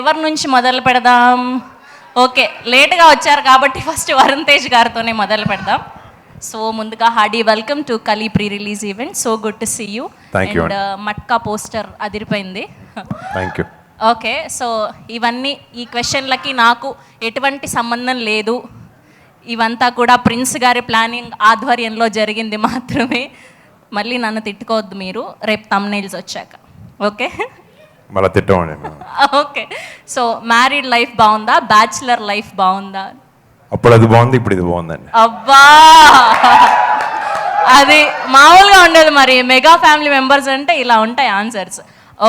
ఎవరి నుంచి మొదలు పెడదాం? ఓకే, లేట్గా వచ్చారు కాబట్టి ఫస్ట్ వరుణ్ తేజ్ గారితోనే మొదలు పెడదాం. సో ముందుగా hearty welcome to Kali pre release event. So good to see you. And Matka poster అదిరిపోయింది. Thank you. ఓకే, సో ఇవన్నీ ఈ క్వశ్చన్లకి నాకు ఎటువంటి సంబంధం లేదు. ఇవంతా కూడా ప్రిన్స్ గారి ప్లానింగ్ ఆధ్వర్యంలో జరిగింది మాత్రమే. మళ్ళీ నన్ను తిట్టుకోవద్దు మీరు రేపు థంబ్నెయిల్స్ వచ్చాక. ఓకే, మళ్ళీ తిట్టమండి. ఓకే, సో మ్యారీడ్ లైఫ్ బాగుందా, బ్యాచులర్ లైఫ్ బాగుందా? అప్పుడు అది బాగుంది, ఇప్పుడు ఇది బాగుందండి. అబ్బా, అది మామూలుగా ఉండదు మరి. మెగా ఫ్యామిలీ మెంబర్స్ అంటే ఇలా ఉంటాయి ఆన్సర్స్.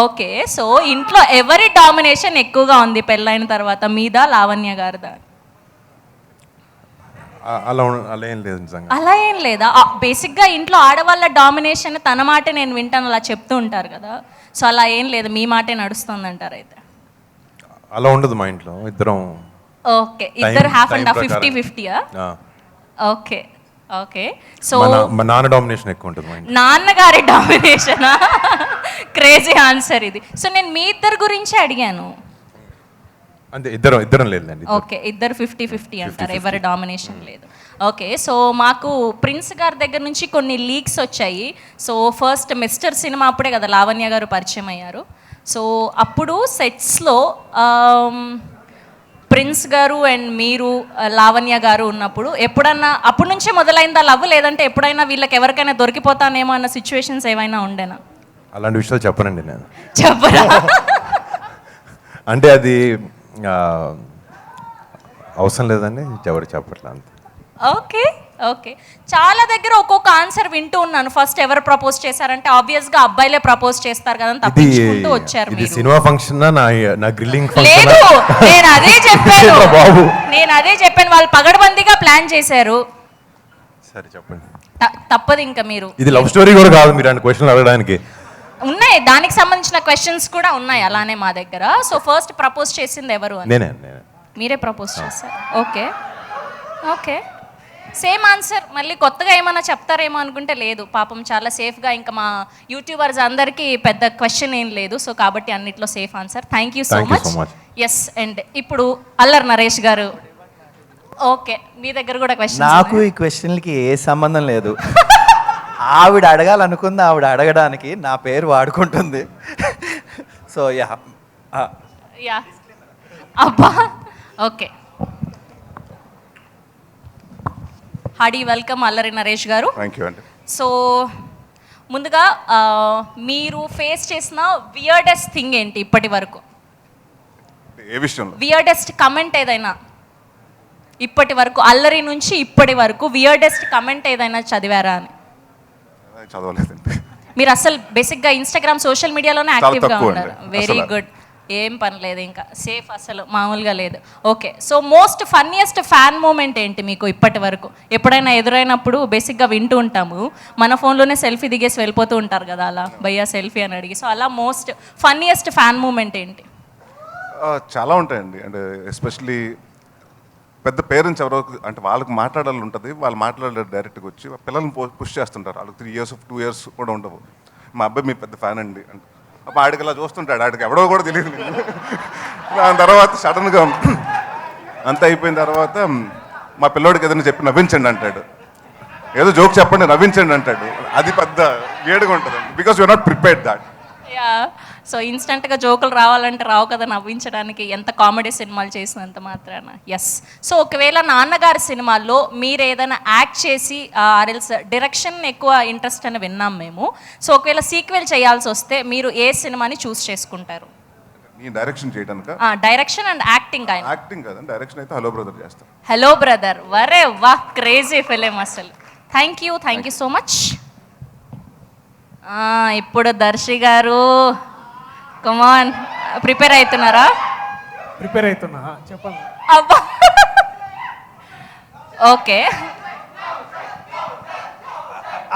ఓకే, సో ఇంట్లో ఎవరి డామినేషన్ ఎక్కువగా ఉంది పెళ్ళైన తర్వాత, మీద లావణ్య గారిదా? అలా ఏం లేదు నిజంగా. అలా ఏం లేదా? బేసిక్గా ఇంట్లో ఆడవాళ్ళ డామినేషన్ తన మాట నేను వింటాను అలా చెప్తూ ఉంటారు కదా. సో అలా ఏం లేదు, మీ మాటే నడుస్తుంది అంటారు అయితే? అలా ఉండదు మా ఇంట్లో. ఇద్దరం ఓకే, ఇద్దరు హాఫ్ అండ్ హాఫ్ 50-50యా? ఓకే ఓకే, సో మా నాన్న డామినేషన్ ఎక్కువ ఉంటుంది మా ఇంట్లో. నాన్నగారి డామినేషనా? క్రేజీ ఆన్సర్ ఇది. సో నేను మీ ఇద్దరు గురించి అడిగాను. అంటే ఇద్దరం లేదండి. ఓకే, ఇద్దరు 50-50 అంటారు, ఎవరి డామినేషన్ లేదు. ఓకే, సో మాకు ప్రిన్స్ గారి దగ్గర నుంచి కొన్ని లీక్స్ వచ్చాయి. సో ఫస్ట్ మిస్టర్ సినిమా అప్పుడే కదా లావణ్య గారు పరిచయం అయ్యారు. సో అప్పుడు సెట్స్లో ప్రిన్స్ గారు అండ్ మీరు లావణ్య గారు ఉన్నప్పుడు ఎప్పుడన్నా అప్పటి నుంచే మొదలైందా లవ్, లేదంటే ఎప్పుడైనా వీళ్ళకి ఎవరికైనా దొరికిపోతానేమో అన్న సిచ్యువేషన్స్ ఏమైనా ఉండేనా? అలాంటి విషయాలు చెప్పనండి నేను. చెప్పరా? అంటే అది అవసరం లేదండి, ఎవరు చెప్పట్లా అంతే. ఓకే ఓకే, చాలా దగ్గర ఒక్కొక్క ఆన్సర్ వింటూ ఉన్నాను. ఫస్ట్ ఎవరు ప్రపోజ్ చేశారంటే ఆబ్వియస్ గా అబ్బాయిలే ప్రపోజ్ చేస్తారు కదా, తప్పించుకుంటూ వచ్చారు. ఇది సినిమా ఫంక్షన్ నా గ్రిల్లింగ్ ఫంక్షన్? లేదు, నేను అదే చెప్పాను బాబు, నేను అదే చెప్పాను. వాళ్ళు పగడబందీగా ప్లాన్ చేశారు. సరే చెప్పండి. తప్పదు ఇంకా. మీరు ఇది లవ్ స్టోరీ కూడా కాదు మీరు అంటే క్వశ్చన్ అడగడానికి. ఉన్నాయి, దానికి సంబంధించిన క్వశ్చన్స్ కూడా ఉన్నాయి అలానే మా దగ్గర. సో ఫస్ట్ ప్రపోజ్ చేసింది ఎవరు? నేనే. మీరే ప్రపోజ్ చేశారు? Okay okay, same answer. మళ్ళీ కొత్తగా ఏమైనా చెప్తారేమో అనుకుంటే లేదు, పాపం చాలా సేఫ్గా. ఇంకా మా యూట్యూబర్స్ అందరికీ పెద్ద క్వశ్చన్ ఏం లేదు. సో కాబట్టి అన్నిట్లో safe answer. Thank you so much. Yes, and ఇప్పుడు అల్లరి నరేష్ గారు. ఓకే, మీ దగ్గర కూడా క్వశ్చన్. నాకు ఈ క్వశ్చన్లకి ఏ సంబంధం లేదు. ఆవిడ అడగాలనుకుంది, ఆవిడ అడగడానికి నా పేరు వాడుకుంటుంది. సో యా యా, అబ్బా. Okay, Hardy welcome Allari Naresh గారు. థ్యాంక్ యూ అండి. సో ముందుగా మీరు ఫేస్ చేసిన వియర్డెస్ట్ థింగ్ ఏంటి ఇప్పటి వరకు? ఏ విషయంలో? వియర్డెస్ట్ కమెంట్ ఏదైనా ఇప్పటి వరకు, అల్లరి నుంచి ఇప్పటి వరకు వియర్డెస్ట్ కమెంట్ ఏదైనా చదివారా అని? చదవలేదండి. మీరు అసలు బేసిక్గా ఇన్స్టాగ్రామ్ సోషల్ మీడియాలోనే యాక్టివ్గా ఉన్నారు. వెరీ గుడ్, ఏం పని లేదు, ఇంకా సేఫ్, అసలు మామూలుగా లేదు. Okay, so most funniest fan moment ఏంటి మీకు ఇప్పటి వరకు? ఎప్పుడైనా ఎదురైనప్పుడు బేసిక్గా వింటూ ఉంటాము, మన ఫోన్లోనే సెల్ఫీ దిగేసి వెళ్ళిపోతూ ఉంటారు కదా, అలా భయ్యా సెల్ఫీ అని అడిగి. సో అలా మోస్ట్ ఫన్నీయెస్ట్ ఫ్యాన్ మూమెంట్ ఏంటి? చాలా ఉంటాయండి. అంటే ఎస్పెషలీ పెద్ద పేరెంట్స్ ఎవరో అంటే వాళ్ళకి మాట్లాడాలి ఉంటుంది, వాళ్ళు మాట్లాడలేరు, డైరెక్ట్గా వచ్చి పిల్లల్ని పుష్ చేస్తుంటారు. వాళ్ళకి 3 years 2 years కూడా ఉండవు. మా అబ్బాయి మీ పెద్ద ఫ్యాన్ అండి అంటే అప్పుడు ఆడికి అలా చూస్తుంటాడు, ఆడికి ఎవడో కూడా తెలియదు. దాని తర్వాత సడన్గా అంత అయిపోయిన తర్వాత మా పిల్లోడికి ఏదైనా చెప్పి నవ్వించండి అంటాడు, ఏదో జోక్ చెప్పండి నవ్వించండి అంటాడు. అది పెద్ద వేడిగా ఉంటుంది, because you're not prepared that. Yeah, so ఇన్స్టెంట్గా జోకులు రావాలంటే రావు కదా నవ్వించడానికి, ఎంత కామెడీ సినిమాలు చేసినంత మాత్రాన. ఎస్, సో ఒకవేళ నాన్నగారి సినిమాల్లో మీరు ఏదైనా యాక్ట్ చేసి ఆర్ఎల్స్ డైరెక్షన్ ఎక్కువ ఇంట్రెస్ట్ అని విన్నాం మేము. సో ఒకవేళ సీక్వెల్ చేయాల్సి వస్తే మీరు ఏ సినిమాని చూస్ చేసుకుంటారు? డైరెక్షన్ చేయడానికి? Direction and acting. యాక్టింగ్ కాదండి, డైరెక్షన్ అయితే హలో బ్రదర్ చేస్తాను. హలో బ్రదర్, వరే వా, క్రేజీ ఫిలిం అసలు. Thank you so much. ఇప్పుడు దర్శి గారు, కమాన్, ప్రిపేర్ అవుతున్నారా? ప్రిపేర్ అవుతున్నా, చెప్పండి. అబ్బా, ఓకే.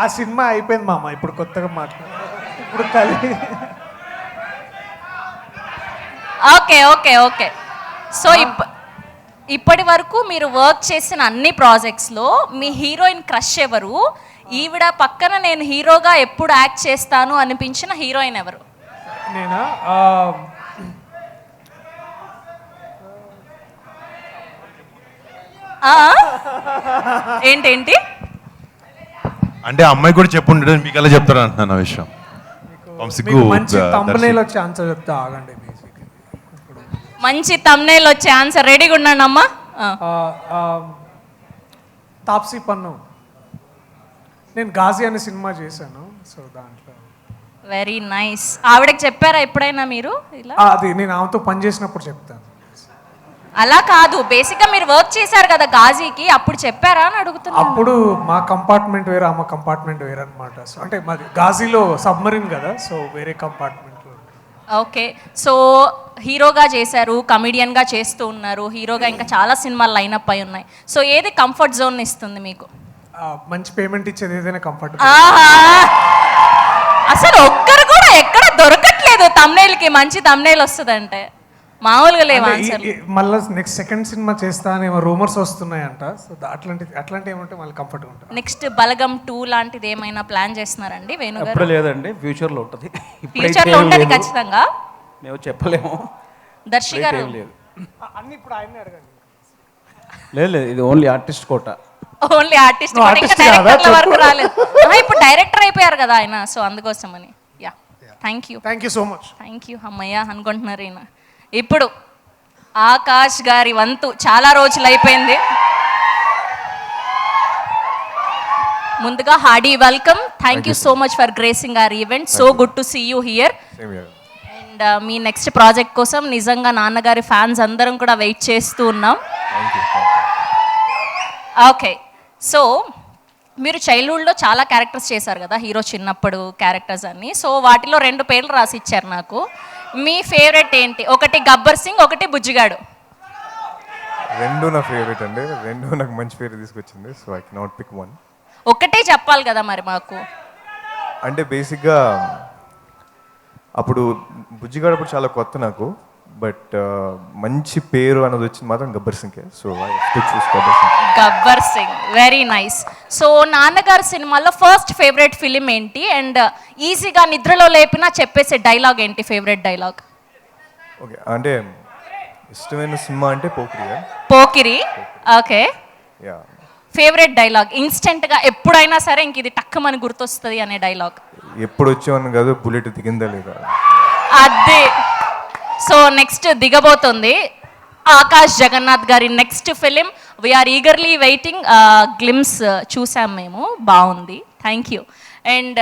ఆ సినిమా అయిపోయింది మామ, ఇప్పుడు కొత్తగా ఇప్పుడు కలిగి. ఓకే ఓకే ఓకే, సో ఇప్పటి వరకు మీరు వర్క్ చేసిన అన్ని ప్రాజెక్ట్స్లో మీ హీరోయిన్ క్రష్ ఎవరు? ఈవిడ పక్కన నేను హీరోగా ఎప్పుడు యాక్ట్ చేస్తాను అనిపించిన హీరోయిన్ ఎవరు? నేనా? ఆ? ఏంటేంటి అంటే ఆ అమ్మాయి కూడా చెప్పు ఉండడం మీకు ఎలా చెప్తారు అంటున్నాను ఆ విషయం సిగ్గు మీకు మంచి తమ్మునేలు వచ్చే ఆన్సర్ చెప్తా ఆగండి బేసిక్గా. మంచి తమ్నేల్ వచ్చే ఆన్సర్ రెడీగా ఉన్నాను అమ్మా. తాప్సీ పన్ను, నేను గాజీ అనే సినిమా చేశాను, సో దాంట్లో వెరీ నైస్. ఆవిడకి చెప్పారా ఎప్పుడైనా మీరు ఇలా? అది నేను ఆమెతో పని చేసినప్పుడు చెప్తాను. అలా కాదు, బేసిక్గా మీరు వర్క్ చేశారు కదా గాజీకి, అప్పుడు చెప్పారా అని అడుగుతున్నా. అప్పుడు మా కంపార్ట్మెంట్ వేరే, ఆమె కంపార్ట్మెంట్ వేరే అనమాట. సో అంటే మాది గాజీలో సబ్మరీన్ కదా, సో వేరే కంపార్ట్మెంట్లో. ఓకే, సో హీరోగా చేశారు, కమిడియన్గా చేస్తూ ఉన్నారు, హీరోగా ఇంకా చాలా సినిమాలు లైనప్ అయి ఉన్నాయి. సో ఏది కంఫర్ట్ జోన్ ఇస్తుంది మీకు? మంచి పేమెంట్ ఇచ్చేది ఏదైనా కంఫర్ట్. ఆహా, అసలు ఒక్కరు కూడా ఎక్కడ దొరకట్లేదు తమ్నేల్కి మంచి తమ్నేల్ వస్తుందంటే. మామూలుగా లేవు ఆన్సర్. మళ్ళీ నెక్స్ట్ సెకండ్ సినిమా చేస్తా అని రూమర్స్ వస్తున్నాయంట, సో అట్లాంటి ఏమంటే మళ్ళీ కంఫర్ట్గా ఉంటుంది. నెక్స్ట్ బలగం 2 లాంటిది ఏమైనా ప్లాన్ చేస్తున్నారండి వేణు గారు? లేదండి, ఫ్యూచర్లో ఉంటుంది. ఫ్యూచర్ లో ఉంటుంది ఖచ్చితంగా. మేము చెప్పలేము. దర్శి గారు అన్ని ఇప్పుడు ఆయన్ని అడగండి. లేదు, ఇది ఓన్లీ ఆర్టిస్ట్ కోట. ఓన్లీ ఆర్టిస్ట్, నువ్వు ఇంకా artist కాదా? డైరెక్టర్ వరకు రాలేదు. ఇప్పుడు డైరెక్టర్ అయిపోయారు కదా ఆయన, సో అందుకోసమని. Yeah, thank you so much. అమ్మయ్య అనుకుంటున్నారు ఈయన. ఇప్పుడు ఆకాష్ గారి వంతు. చాలా రోజులు అయిపోయింది. ముందుగా hearty welcome. Thank you so much for gracing our event. So good to see you here. And మీ నెక్స్ట్ ప్రాజెక్ట్ కోసం నిజంగా నాన్నగారి ఫ్యాన్స్ అందరం కూడా వెయిట్ చేస్తూ ఉన్నాం. ఓకే, సో మీరు చైల్డ్హుడ్లో చాలా క్యారెక్టర్స్ చేశారు కదా, హీరో చిన్నప్పుడు క్యారెక్టర్స్ అన్ని. సో వాటిలో 2 పేర్లు రాసి ఇచ్చారు నాకు. మీ ఫేవరెట్ ఏంటి? ఒకటి గబ్బర్ సింగ్, ఒకటి బుజ్జిగాడు. రెండు నా ఫేవరెట్ అండి, రెండు నాకు మంచి పేరు తీసుకొచ్చింది, so I cannot pick one. ఒకటే చెప్పాలి కదా మరి మాకు. అంటే బేసిక్గా అప్పుడు బుజ్జిగాడు అప్పుడు చాలా కొత్త నాకు, బట్ మంచి పేరు అన్నది వచ్చింది మాత్రం Gabbar Singh. So I to choose Gabbar Singh. Gabbar Singh, very nice. So నాన్నగారి సినిమాలో ఫస్ట్ ఫేవరెట్ ఫిలిం ఏంటి? అండ్ ఈజీగా నిద్రలో లేపినా చెప్పేసే డైలాగ్ ఏంటి? Favourite dialogue. ఓకే, అంటే ఇష్టమైన సినిమా అంటే Pokiri. Okay, yeah. Favourite dialogue ఇన్స్టెంట్గా ఎప్పుడైనా సరే ఇంక ఇది టక్కుమని గుర్తొస్తుంది అనే డైలాగ్. ఎప్పుడు వచ్చామని కాదు, బుల్లెట్ దిగిందా లేదా. అదే. సో నెక్స్ట్ దిగబోతుంది ఆకాష్ జగన్నాథ్ గారి next film. We're eagerly waiting. Glimpse చూసాం మేము, బాగుంది. Thank you. అండ్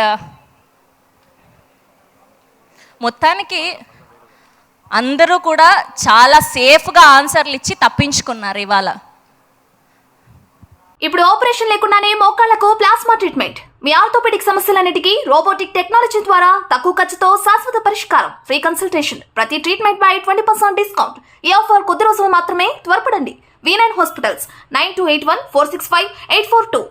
మొత్తానికి అందరూ కూడా చాలా సేఫ్గా ఆన్సర్లు ఇచ్చి తప్పించుకున్నారు ఇవాళ. ఇప్పుడు ఆపరేషన్ లేకుండానే మోకాళ్లకు ప్లాస్మా ట్రీట్మెంట్. మీ ఆర్థోపెడిక్ సమస్యలన్నిటికీ రోబోటిక్ టెక్నాలజీ ద్వారా తక్కువ ఖర్చుతో శాశ్వత పరిష్కారం. Free consultation. ప్రతి ట్రీట్మెంట్ పై 20% డిస్కౌంట్. ఈ ఆఫర్ కొద్ది రోజులు మాత్రమే. త్వరపడండి. V9 hospitals 9281465842.